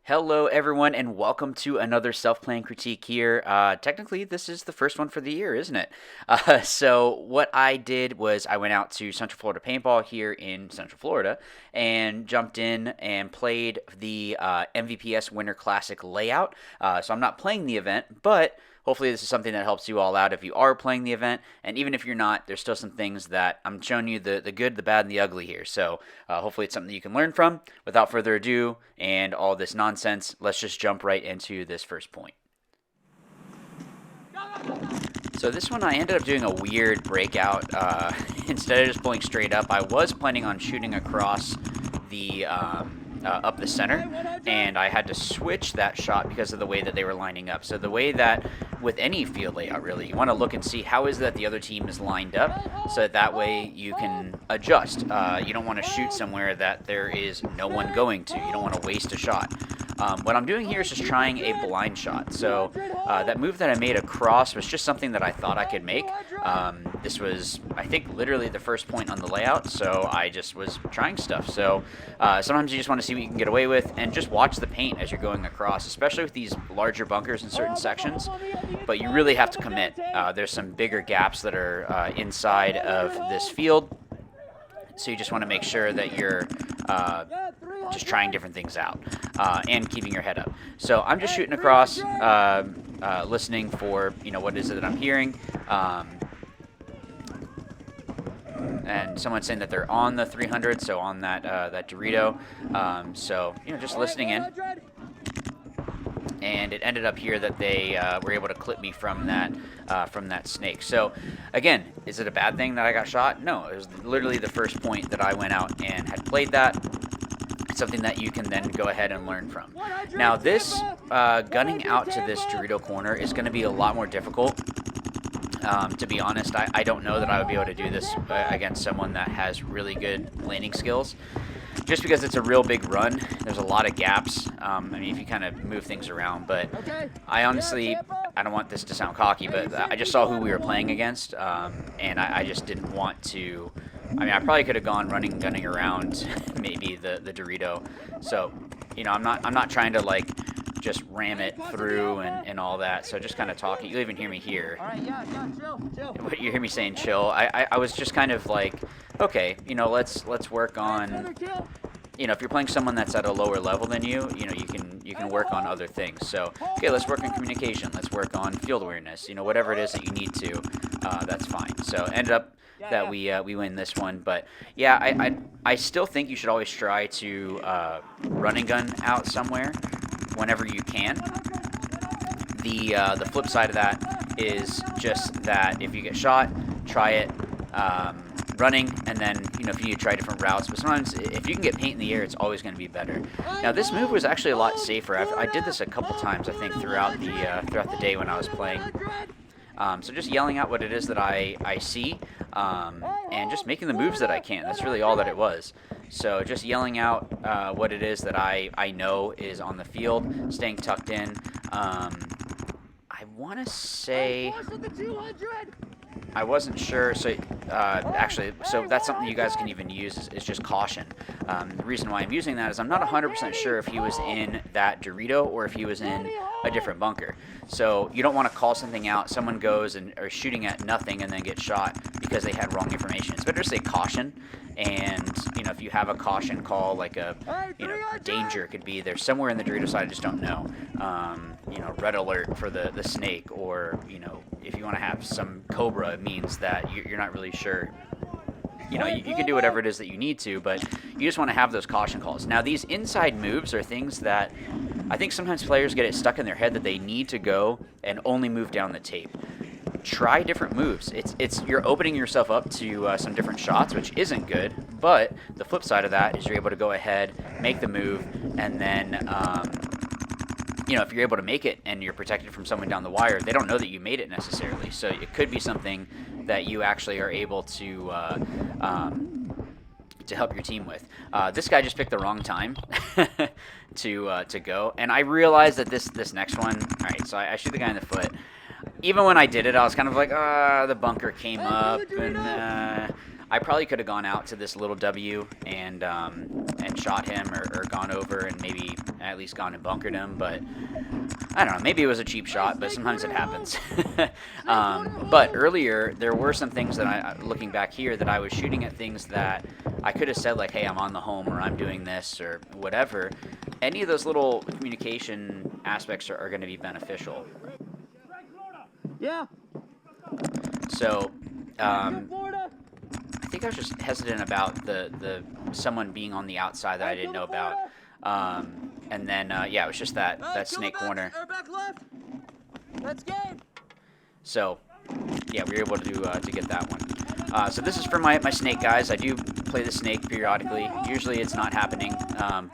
Hello, everyone, and welcome to another self-playing critique here. Technically, this is the first one for the year, isn't it? So what I did was I went out to Central Florida Paintball here in Central Florida and jumped in and played the MVPS Winter Classic layout. So I'm not playing the event, but hopefully this is something that helps you all out if you are playing the event. And even if you're not, there's still some things that I'm showing you the good, the bad, and the ugly here. So hopefully it's something you can learn from. Without further ado and all this nonsense, let's just jump right into this first point. So this one I ended up doing a weird breakout. Instead of just pulling straight up, I was planning on shooting across the up the center, and I had to switch that shot because of the way that they were lining up. So the way that with any field layout, really, you want to look and see how is that the other team is lined up, so that way you can adjust. You don't want to shoot somewhere that there is no one going to. You don't want to waste a shot. What I'm doing here is just trying a blind shot. So that move that I made across was just something that I thought I could make. This was, I think, literally the first point on the layout, so I just was trying stuff. So sometimes you just want to see what you can get away with, and just watch the paint as you're going across, especially with these larger bunkers in certain sections. But you really have to commit. There's some bigger gaps that are inside of this field, so you just want to make sure that you're just trying different things out and keeping your head up. So I'm just shooting across, listening for what is it that I'm hearing. And someone's saying that they're on the 300, so on that that Dorito. So just listening in. And it ended up here that they were able to clip me from that snake. So again, is it a bad thing that I got shot? No, it was literally the first point that I went out and had played that. It's something that you can then go ahead and learn from. Now this gunning out to this Dorito corner is going to be a lot more difficult. To be honest, I don't know that I would be able to do this against someone that has really good landing skills. Just because it's a real big run, there's a lot of gaps. I mean, if you kind of move things around, but I honestly, I don't want this to sound cocky, but I just saw who we were playing against, and I just didn't want to. I mean, I probably could have gone running, gunning around maybe the Dorito. So, I'm not trying to like just ram it through and all that. So just kind of talking. You'll even hear me here. All right, yeah, chill. But you hear me saying chill. I was just kind of like, okay, let's work on. If you're playing someone that's at a lower level than you, you can work on other things. So, okay, let's work on communication. Let's work on field awareness. Whatever it is that you need to, that's fine. So, ended up that we win this one. But yeah, I still think you should always try to run and gun out somewhere whenever you can. The flip side of that is just that if you get shot, try it. Running, and then if you need to try different routes, but sometimes if you can get paint in the air, it's always going to be better. Now this move was actually a lot safer. I did this a couple times, I think, throughout the day when I was playing. So just yelling out what it is that I see, and just making the moves that I can. That's really all that it was. So just yelling out what it is that I know is on the field, staying tucked in. I want to say, I wasn't sure, so actually, so that's something you guys can even use is just caution. The reason why I'm using that is I'm not 100% sure if he was in that Dorito or if he was in a different bunker. So you don't want to call something out, someone goes and are shooting at nothing and then get shot because they had wrong information. It's better to say caution, and if you have a caution call, like a danger, could be there's somewhere in the Dorito side, I just don't know. Red alert for the snake, or if you want to have some cobra, it means that you're not really sure. You can do whatever it is that you need to, but you just want to have those caution calls. Now, these inside moves are things that I think sometimes players get it stuck in their head that they need to go and only move down the tape. Try different moves. You're opening yourself up to some different shots, which isn't good, but the flip side of that is you're able to go ahead, make the move, and then if you're able to make it and you're protected from someone down the wire, they don't know that you made it necessarily. So it could be something that you actually are able to help your team with. This guy just picked the wrong time to go, and I realized that this next one. All right, so I shoot the guy in the foot. Even when I did it, I was kind of like, the bunker came up, and I probably could have gone out to this little W and shot him or gone over and maybe at least gone and bunkered him, but I don't know, maybe it was a cheap shot, but sometimes it happens. But earlier, there were some things that looking back here, that I was shooting at things that I could have said, like, hey, I'm on the home, or I'm doing this, or whatever. Any of those little communication aspects are going to be beneficial. Yeah. So, I think I was just hesitant about the someone being on the outside that I didn't know about. And then, yeah, it was just that snake corner. Back left. Let's game. So, yeah, we were able to get that one. So this is for my snake guys. I do play the snake periodically. Usually it's not happening.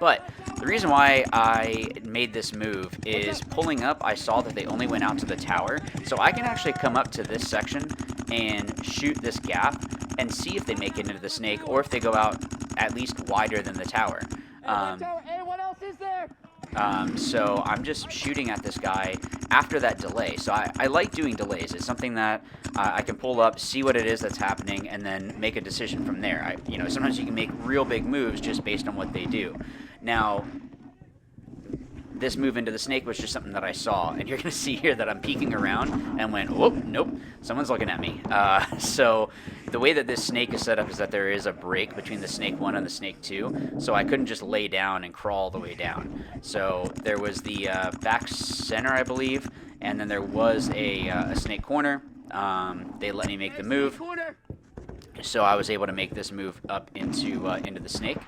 But the reason why I made this move is pulling up, I saw that they only went out to the tower. So I can actually come up to this section and shoot this gap and see if they make it into the snake, or if they go out at least wider than the tower. What else is there? So I'm just shooting at this guy after that delay. So I like doing delays. It's something that I can pull up, see what it is that's happening, and then make a decision from there. Sometimes you can make real big moves just based on what they do. Now, this move into the snake was just something that I saw, and you're going to see here that I'm peeking around and went, whoop, nope, someone's looking at me. So the way that this snake is set up is that there is a break between the snake 1 and the snake 2, so I couldn't just lay down and crawl the way down. So there was the back center, I believe, and then there was a snake corner. They let me make the move, so I was able to make this move up into the snake.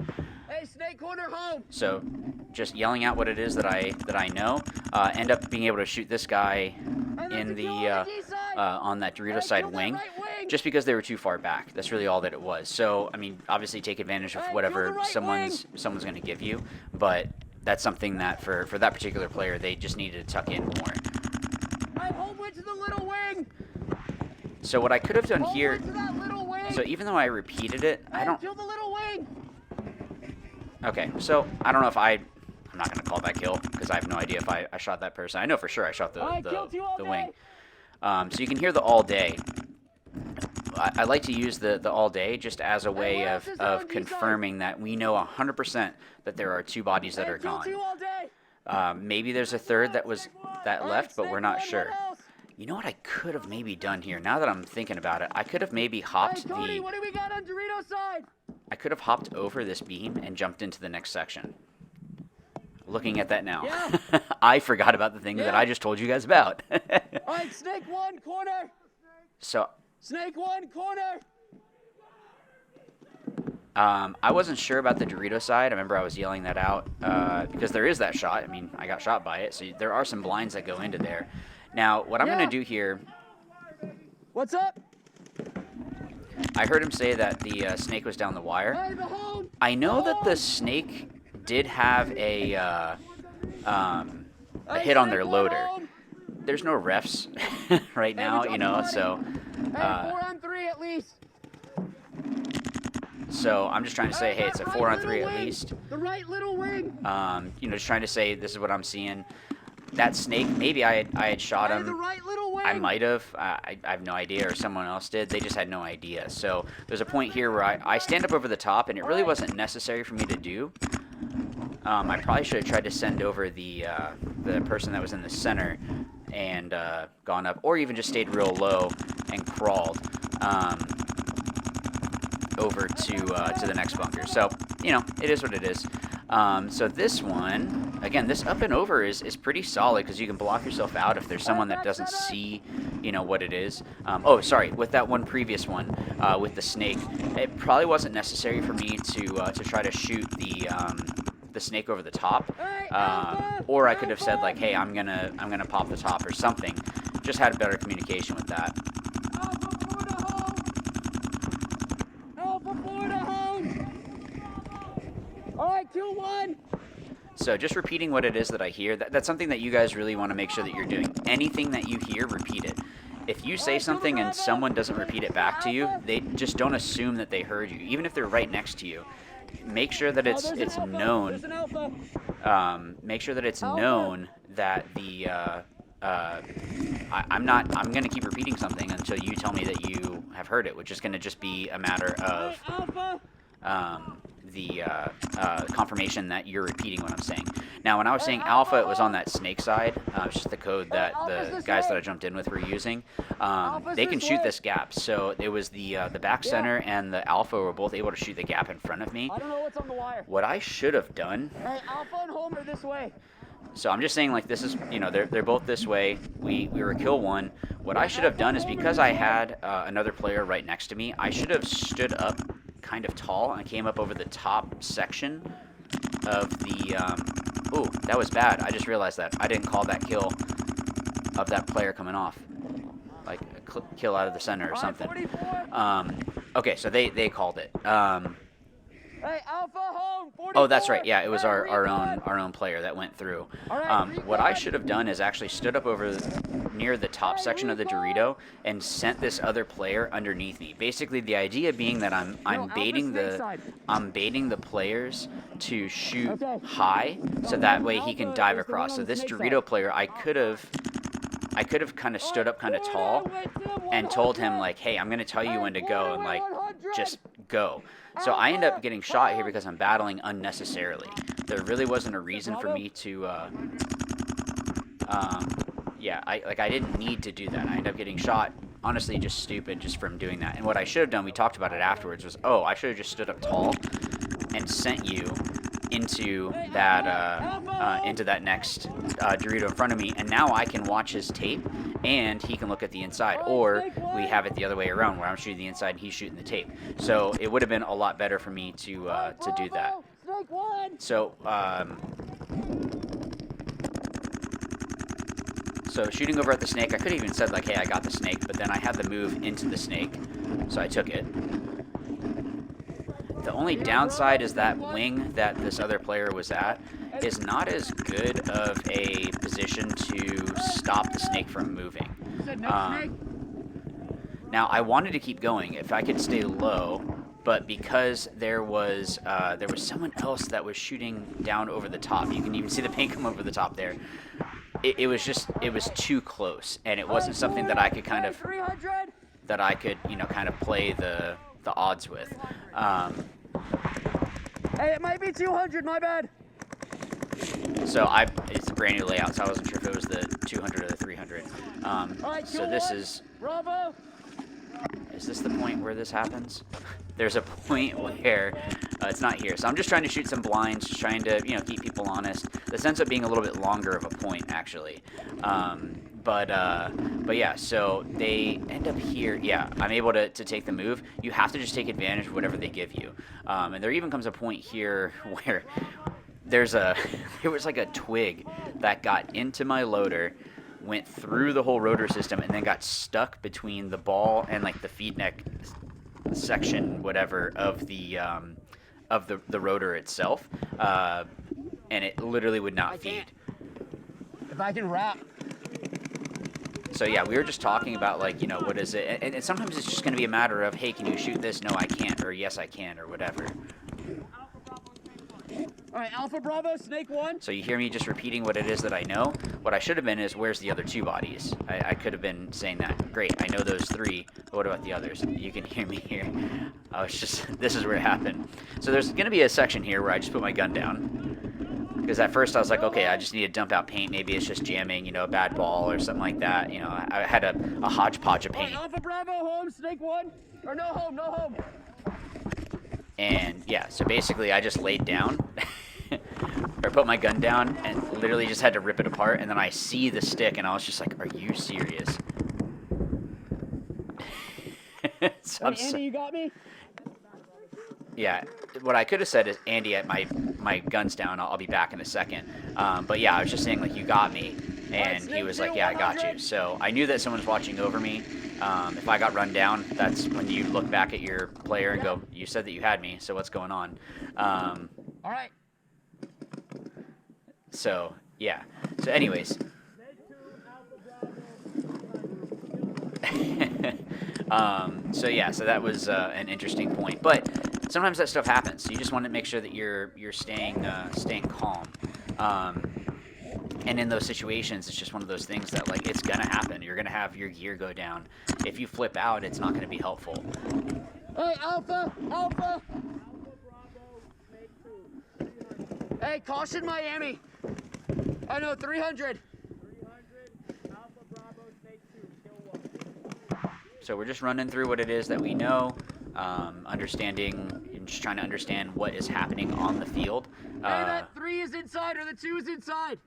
Hey, snake corner home. So just yelling out what it is that I know, end up being able to shoot this guy in the on that Dorito side wing, just because they were too far back. That's really all that it was. So I mean, obviously take advantage of whatever someone's going to give you, but that's something that for that particular player, they just needed to tuck in more. I'm home to the little wing. So what I could have done here, so even though I repeated it, I don't. Kill the little wing. Okay, so I don't know if I'm not going to call that kill, because I have no idea if I shot that person. I know for sure I shot the wing. So you can hear the all day. I like to use the all day just as a way of confirming that we know 100% that there are 2 bodies that are gone. Maybe there's a third that left, but we're not sure. You know what I could have maybe done here? Now that I'm thinking about it, I could have maybe hopped Cody, what do we got on Dorito's side? I could have hopped over this beam and jumped into the next section. Looking at that now. Yeah. I forgot about the thing that I just told you guys about. Alright, snake 1, corner. So. Snake 1, corner. I wasn't sure about the Dorito side. I remember I was yelling that out because there is that shot. I mean, I got shot by it, so there are some blinds that go into there. Now, what I'm going to do here... What's up? I heard him say that the snake was down the wire. I know that the snake did have a hit on their loader. There's no refs right now, so... 4 on 3 at least. So I'm just trying to say, hey, it's a 4 on 3 at least. The right little wing. Just trying to say this is what I'm seeing. That snake, maybe I had shot him. I might have. I have no idea, or someone else did. They just had no idea. So there's a point here where I stand up over the top, and it really wasn't necessary for me to do. I probably should have tried to send over the person that was in the center and gone up, or even just stayed real low and crawled over to the next bunker. So, it is what it is. So this one, again, this up and over is pretty solid, because you can block yourself out if there's someone that doesn't see, what it is. Oh, sorry, with that one previous one, with the snake, it probably wasn't necessary for me to try to shoot the snake over the top, or I could have said, like, hey, I'm gonna pop the top or something. Just had better communication with that. All right, 2-1. So just repeating what it is that I hear, that's something that you guys really want to make sure that you're doing. Anything that you hear, repeat it. If you say something and someone doesn't repeat it back to you, they just don't assume that they heard you, even if they're right next to you. Make sure that it's known. Make sure that it's known that the I'm going to keep repeating something until you tell me that you have heard it, which is going to just be a matter of the confirmation that you're repeating what I'm saying. Now, when I was saying alpha, it was on that snake side. It's just the code that the guys that I jumped in with were using. They can shoot this gap. So it was the back center and the alpha were both able to shoot the gap in front of me. I don't know what's on the wire. What I should have done. Hey, Alpha and Home are this way. So I'm just saying, like, this is, you know, they're both this way. We were kill one. What I should have done is, because I had another player right next to me, I should have stood up kind of tall and came up over the top section of the, ooh, that was bad. I just realized that. I didn't call that kill of that player coming off. Like, a kill out of the center or something. Okay, so they called it. Hey, Alpha Home, 44. Oh, that's right. Yeah, it was our own player that went through. What I should have done is actually stood up over near the top section of the Dorito and sent this other player underneath me. Basically, the idea being that I'm baiting the players to shoot high, so that way he can dive across. So this Dorito player, I could have kind of stood up kind of tall and told him, like, hey, I'm going to tell you when to go, and, like, just go. So I end up getting shot here because I'm battling unnecessarily. There really wasn't a reason for me to, yeah, I didn't need to do that. I ended up getting shot, honestly, just stupid, just from doing that. And what I should have done, we talked about it afterwards, was, oh, I should have just stood up tall and sent you into that next Dorito in front of me, and now I can watch his tape and he can look at the inside, or we have it the other way around where I'm shooting the inside and he's shooting the tape. So it would have been a lot better for me to do that. So so shooting over at the snake, I could have even said, like, hey, I got the snake, but then I had the move into the snake, so I took it. The only downside is that wing that this other player was at is not as good of a position to stop the snake from moving. Now, I wanted to keep going if I could stay low, but because there was someone else that was shooting down over the top. You can even see the paint come over the top there. It was too close, and it wasn't something that I could kind of you know, kind of play the odds with. Hey, it might be 200, my bad. So it's a brand new layout, so I wasn't sure if it was the 200 or the 300. So this is... Bravo. Is this the point where this happens? There's a point where it's not here. So I'm just trying to shoot some blinds, just trying to, you know, keep people honest. This ends up being a little bit longer of a point, actually. But yeah, so they end up here. Yeah, I'm able to take the move. You have to just take advantage of whatever they give you. And there even comes a point here where there was like a twig that got into my loader, went through the whole rotor system, and then got stuck between the ball and, like, the feed neck section, whatever, of the rotor itself, and it literally would not feed. If I can wrap. So yeah, we were just talking about, like, you know, what is it, and sometimes it's just going to be a matter of, hey, can you shoot this? No, I can't, or yes, I can, or whatever. All right, Alpha Bravo, Snake 1. So you hear me just repeating what it is that I know. What I should have been is, where's the other two bodies? I could have been saying that. Great, I know those three, but what about the others? You can hear me here. I was just, this is where it happened. So there's going to be a section here where I just put my gun down. Because at first I was like, okay, I just need to dump out paint. Maybe it's just jamming, you know, a bad ball or something like that. You know, I had a hodgepodge of paint. Right, Alpha Bravo, home, Snake 1. Or no home, no home. And yeah, so basically I just laid down. Or put my gun down and literally just had to rip it apart, and then I see the stick and I was just like, are you serious? So Hey, Andy, you got me? Yeah, what I could have said is, Andy, my gun's down, I'll be back in a second. But yeah, I was just saying, like, you got me, and he was like, yeah, I got you. So I knew that someone's watching over me. If I got run down, that's when you look back at your player and go, you said that you had me, so what's going on? All right. So, yeah. So anyways. So yeah, so that was an interesting point. But sometimes that stuff happens. So you just want to make sure that you're staying calm. And in those situations, it's just one of those things that, like, it's gonna happen. You're gonna have your gear go down. If you flip out, it's not gonna be helpful. Hey, Alpha, Alpha. Hey, caution Miami. I know, 300. 300, Alpha Bravo, Snake 2, kill 1. So we're just running through what it is that we know, understanding, and just trying to understand what is happening on the field. Hey, that 3 is inside or the 2 is inside.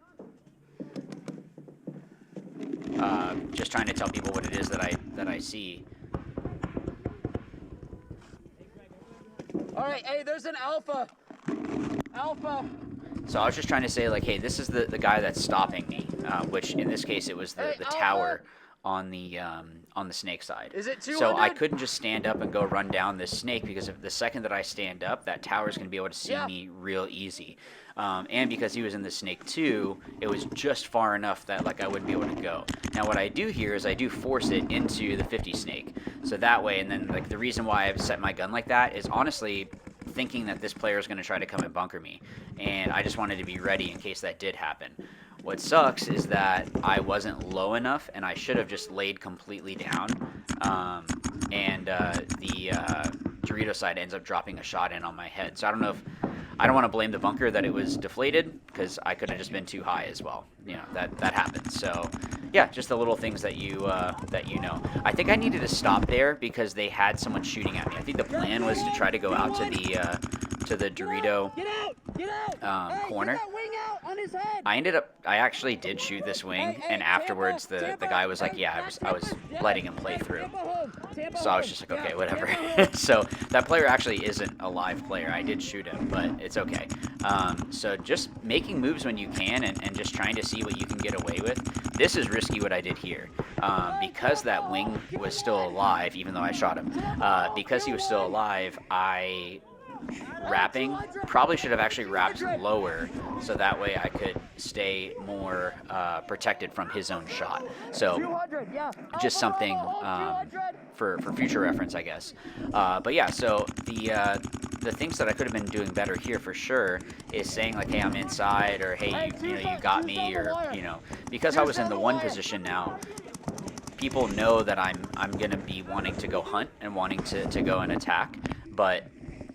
Just trying to tell people what it is that I see. All right, hey, there's an Alpha. Alpha. So I was just trying to say, like, hey, this is the guy that's stopping me, which in this case it was the tower on the snake side. Is it 200? So I couldn't just stand up and go run down this snake, because if the second that I stand up, that tower's going to be able to see me real easy. And because he was in the snake 2, it was just far enough that like I wouldn't be able to go. Now what I do here is I do force it into the 50 snake. So that way, and then like the reason why I've set my gun like that is honestly thinking that this player is going to try to come and bunker me. And I just wanted to be ready in case that did happen. What sucks is that I wasn't low enough, and I should have just laid completely down. The Dorito side ends up dropping a shot in on my head. So I don't know if... I don't want to blame the bunker that it was deflated, because I could have just been too high as well. You know, that happens. So, yeah, just the little things that you know. I think I needed to stop there because they had someone shooting at me. I think the plan was to try to go out to the Dorito corner. Get that wing out on his head. I actually did shoot this wing, and afterwards the guy was like, yeah, I was letting him play through. So I was just like, okay, whatever. So that player actually isn't a live player. I did shoot him, but it's okay. So just making moves when you can, and just trying to see what you can get away with. This is risky what I did here. Because that wing was still alive, even though I shot him. Because he was still alive, wrapping probably should have actually wrapped lower, so that way I could stay more protected from his own shot. So just something for future reference, I guess. But yeah, so the things that I could have been doing better here for sure is saying like, hey, I'm inside, or hey, you know, you got me, or you know, because I was in the 1 position now. People know that I'm gonna be wanting to go hunt and wanting to go and attack, but.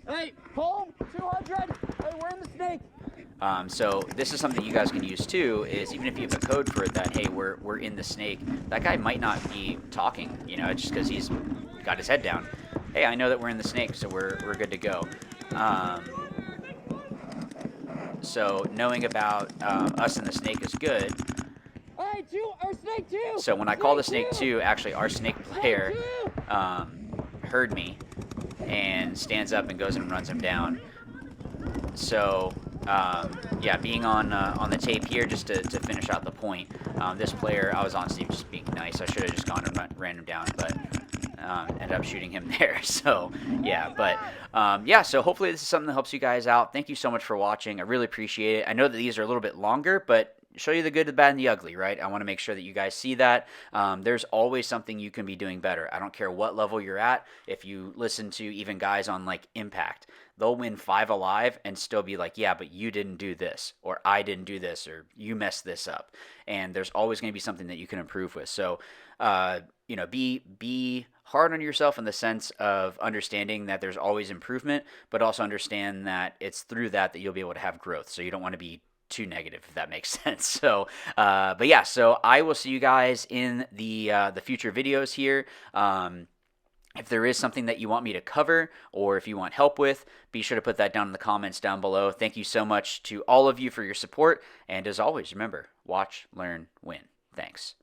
Hey, home, 200. Hey, we're in the snake. So this is something you guys can use too, is even if you have a code for it that, hey, we're in the snake, that guy might not be talking, you know, just because he's got his head down. Hey, I know that we're in the snake, so we're good to go. So knowing about us in the snake is good. Hey, snake 2. So when I call the snake 2, actually our snake player heard me and stands up and goes and runs him down. So yeah, being on the tape here just to finish out the point. This player, I was honestly just being nice. I should have just gone and ran him down, but ended up shooting him there. So yeah, but yeah, so hopefully this is something that helps you guys out. Thank you so much for watching. I really appreciate it. I know that these are a little bit longer, but show you the good, the bad, and the ugly, right? I want to make sure that you guys see that. There's always something you can be doing better. I don't care what level you're at. If you listen to even guys on like Impact, they'll win 5 alive and still be like, yeah, but you didn't do this, or I didn't do this, or you messed this up. And there's always going to be something that you can improve with. So, you know, be hard on yourself in the sense of understanding that there's always improvement, but also understand that it's through that you'll be able to have growth. So you don't want to be too negative, if that makes sense. So, but yeah, so I will see you guys in the future videos here. If there is something that you want me to cover, or if you want help with, be sure to put that down in the comments down below. Thank you so much to all of you for your support. And as always, remember, watch, learn, win. Thanks.